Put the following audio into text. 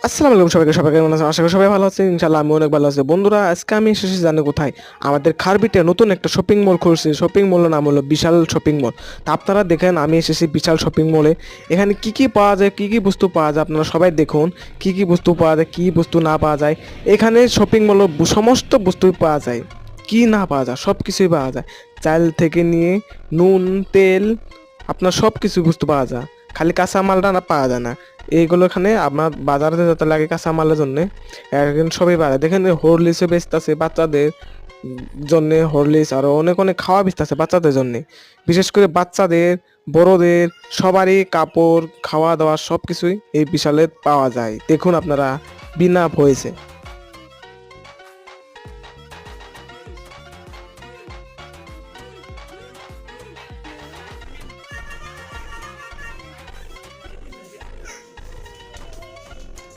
আসসালামু আলাইকুম সবাইকে কেমন আছেন? আশা করি সবাই ভালো আছেন। ইনশাআল্লাহ আমি অনেক ভালো আছি। বন্ধুরা, আজকে আমি এসেছি জানেন কোথায়? আমাদের খারবিটে নতুন একটা শপিং মল খুলছে। শপিং মলের নাম হলো বিশাল শপিং মল। তা আপনারা দেখেন, আমি এসেছি বিশাল শপিং মলে। এখানে কি কি পাওয়া যায়, কি কি বস্তু পাওয়া যায়, আপনারা সবাই দেখুন। কি কি বস্তু পাওয়া যায়, কি বস্তু না পাওয়া যায়। এখানে শপিং মলে সমস্ত বস্তুই পাওয়া যায়। কি না পাওয়া যায় সব কিছুই পাওয়া যায়। চাল থেকে নিয়ে নুন, তেল, আপনার সব কিছু বস্তু পাওয়া যায়। খালি কাঁচা মালটা না পাওয়া যায় না। এইগুলো এখানে আপনার বাজারে যেতে লাগে কাঁচা মালের জন্য। এখন সবই পাওয়া যায়। দেখেন হরলিক্সও বেচতেছে বাচ্চাদের জন্য, হরলিক্স আরও অনেক অনেক খাওয়া বেচতেছে বাচ্চাদের জন্য। বিশেষ করে বাচ্চাদের, বড়দের সবারই কাপড়, খাওয়া দাওয়া সব কিছুই এই বিশালে পাওয়া যায়। দেখুন আপনারা, বিনা হয়েছে।